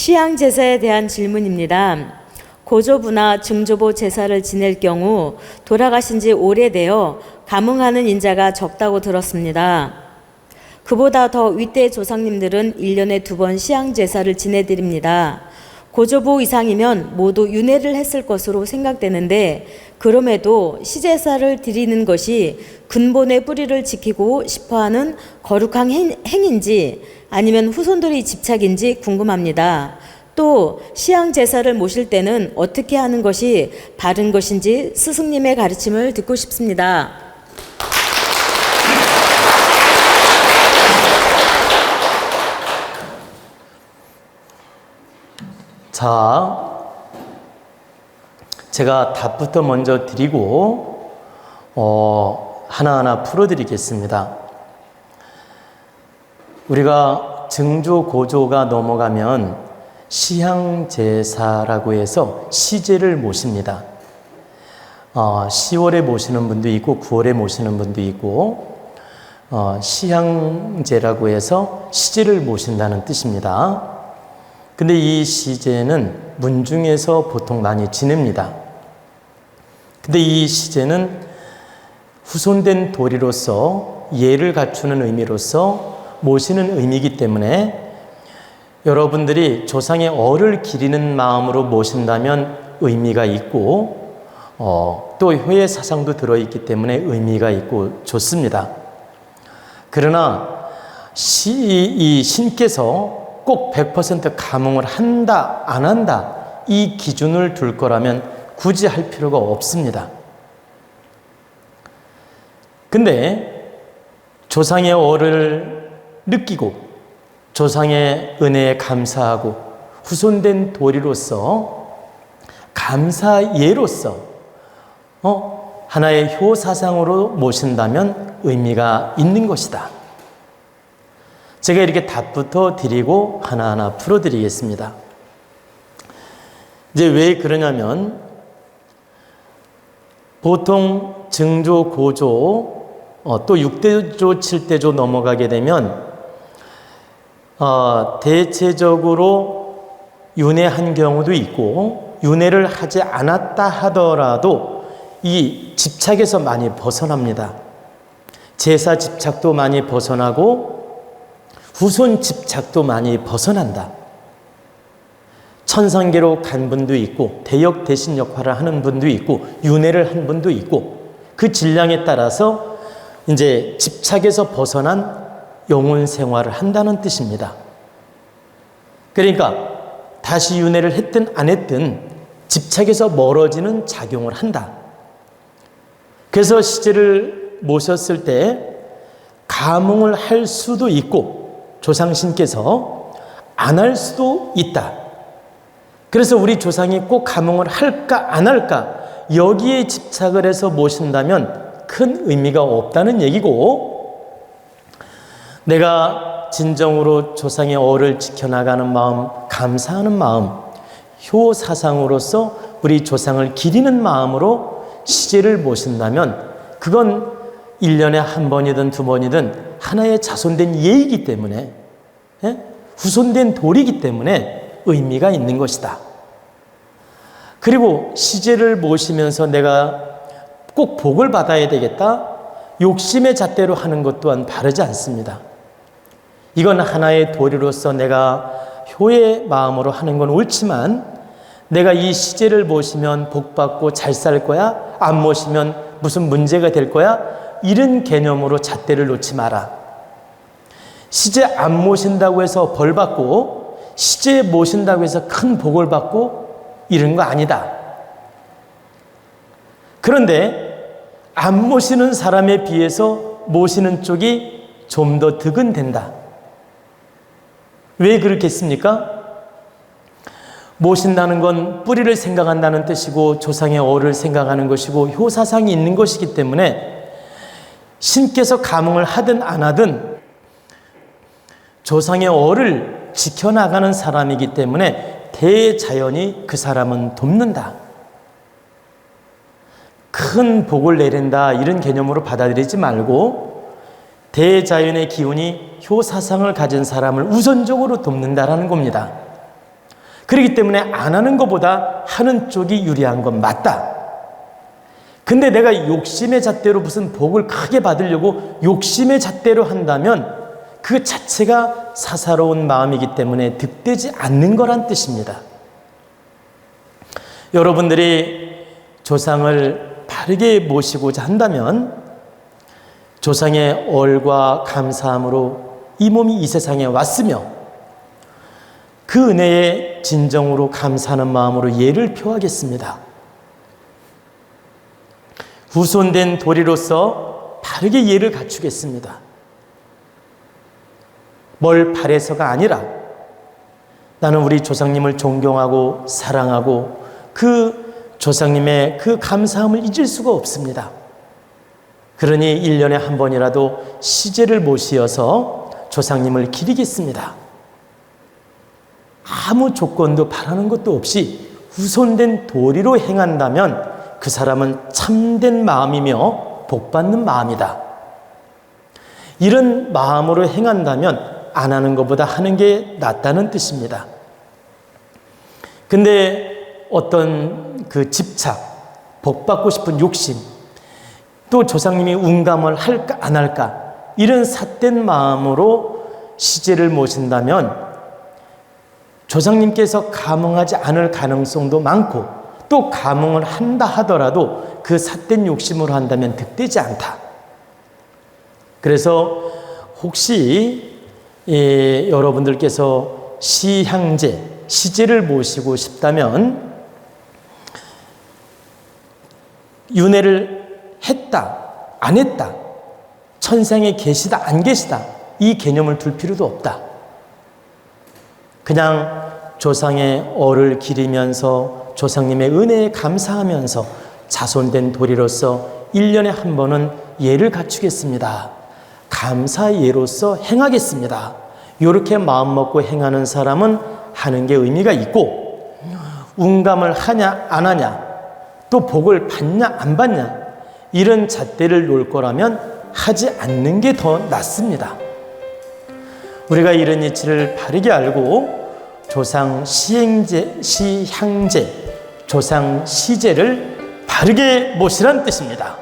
시향 제사에 대한 질문입니다. 고조부나 증조보 제사를 지낼 경우 돌아가신 지 오래되어 감흥하는 인자가 적다고 들었습니다. 그보다 더 윗대 조상님들은 1년에 2번 시향 제사를 지내드립니다. 고조부 이상이면 모두 윤회를 했을 것으로 생각되는데, 그럼에도 시제사를 드리는 것이 근본의 뿌리를 지키고 싶어하는 거룩한 행인지 아니면 후손들의 집착인지 궁금합니다. 또 시향 제사를 모실 때는 어떻게 하는 것이 바른 것인지 스승님의 가르침을 듣고 싶습니다. 자, 제가 답부터 먼저 드리고 하나하나 풀어드리겠습니다. 우리가 증조, 고조가 넘어가면 시향제사라고 해서 시제를 모십니다. 10월에 모시는 분도 있고 9월에 모시는 분도 있고 시향제라고 해서 시제를 모신다는 뜻입니다. 근데 이 시제는 문중에서 보통 많이 지냅니다. 근데 이 시제는 후손된 도리로서 예를 갖추는 의미로서 모시는 의미이기 때문에 여러분들이 조상의 얼을 기리는 마음으로 모신다면 의미가 있고 또 효의 사상도 들어있기 때문에 의미가 있고 좋습니다. 그러나 이 신께서 꼭 100% 감흥을 한다 안 한다 이 기준을 둘 거라면 굳이 할 필요가 없습니다. 근데 조상의 얼을 느끼고 조상의 은혜에 감사하고 후손된 도리로서 감사예로서 하나의 효사상으로 모신다면 의미가 있는 것이다. 제가 이렇게 답부터 드리고 하나하나 풀어드리겠습니다. 이제 왜 그러냐면 보통 증조, 고조 또 6대조, 7대조 넘어가게 되면 대체적으로 윤회한 경우도 있고 윤회를 하지 않았다 하더라도 이 집착에서 많이 벗어납니다. 제사 집착도 많이 벗어나고 후손 집착도 많이 벗어난다. 천상계로 간 분도 있고 대역 대신 역할을 하는 분도 있고 윤회를 한 분도 있고 그 질량에 따라서 이제 집착에서 벗어난 영혼 생활을 한다는 뜻입니다. 그러니까 다시 윤회를 했든 안 했든 집착에서 멀어지는 작용을 한다. 그래서 시제를 모셨을 때 감흥을 할 수도 있고 조상신께서 안 할 수도 있다. 그래서 우리 조상이 꼭 감흥을 할까 안 할까 여기에 집착을 해서 모신다면 큰 의미가 없다는 얘기고, 내가 진정으로 조상의 얼을 지켜나가는 마음, 감사하는 마음, 효사상으로서 우리 조상을 기리는 마음으로 시제를 모신다면 그건 1년에 한 번이든 2번이든 하나의 자손된 예이기 때문에 후손된 도리이기 때문에 의미가 있는 것이다. 그리고 시제를 모시면서 내가 꼭 복을 받아야 되겠다, 욕심의 잣대로 하는 것 또한 바르지 않습니다. 이건 하나의 도리로서 내가 효의 마음으로 하는 건 옳지만 내가 이 시제를 모시면 복 받고 잘 살 거야, 안 모시면 무슨 문제가 될 거야, 이런 개념으로 잣대를 놓지 마라. 시제 안 모신다고 해서 벌 받고 시제 모신다고 해서 큰 복을 받고 이런 거 아니다. 그런데 안 모시는 사람에 비해서 모시는 쪽이 좀 더 득은 된다. 왜 그렇겠습니까? 모신다는 건 뿌리를 생각한다는 뜻이고 조상의 얼을 생각하는 것이고 효사상이 있는 것이기 때문에 신께서 감흥을 하든 안 하든 조상의 얼을 지켜나가는 사람이기 때문에 대자연이 그 사람은 돕는다. 큰 복을 내린다 이런 개념으로 받아들이지 말고 대자연의 기운이 효사상을 가진 사람을 우선적으로 돕는다라는 겁니다. 그렇기 때문에 안 하는 것보다 하는 쪽이 유리한 건 맞다. 근데 내가 욕심의 잣대로 무슨 복을 크게 받으려고 욕심의 잣대로 한다면 그 자체가 사사로운 마음이기 때문에 득되지 않는 거란 뜻입니다. 여러분들이 조상을 바르게 모시고자 한다면 조상의 얼과 감사함으로 이 몸이 이 세상에 왔으며 그 은혜에 진정으로 감사하는 마음으로 예를 표하겠습니다. 후손된 도리로서 바르게 예를 갖추겠습니다. 뭘 바래서가 아니라 나는 우리 조상님을 존경하고 사랑하고 그 조상님의 그 감사함을 잊을 수가 없습니다. 그러니 1년에 한 번이라도 시제를 모시어서 조상님을 기리겠습니다. 아무 조건도 바라는 것도 없이 후손된 도리로 행한다면 그 사람은 참된 마음이며 복받는 마음이다. 이런 마음으로 행한다면 안 하는 것보다 하는 게 낫다는 뜻입니다. 근데 어떤 그 집착, 복받고 싶은 욕심, 또 조상님이 운감을 할까 안 할까 이런 삿된 마음으로 시제를 모신다면 조상님께서 감응하지 않을 가능성도 많고 또 감응을 한다 하더라도 그 삿된 욕심으로 한다면 득되지 않다. 그래서 혹시 여러분들께서 시향제, 시제를 모시고 싶다면 윤회를 했다, 안 했다, 천상에 계시다, 안 계시다 이 개념을 둘 필요도 없다. 그냥 조상의 얼을 기리면서 조상님의 은혜에 감사하면서 자손된 도리로서 1년에 한 번은 예를 갖추겠습니다. 감사 예로서 행하겠습니다. 이렇게 마음먹고 행하는 사람은 하는 게 의미가 있고 운감을 하냐 안 하냐 또 복을 받냐 안 받냐 이런 잣대를 놓을 거라면 하지 않는 게 더 낫습니다. 우리가 이런 이치를 바르게 알고 조상 시행제, 시향제, 조상 시제를 바르게 모시란 뜻입니다.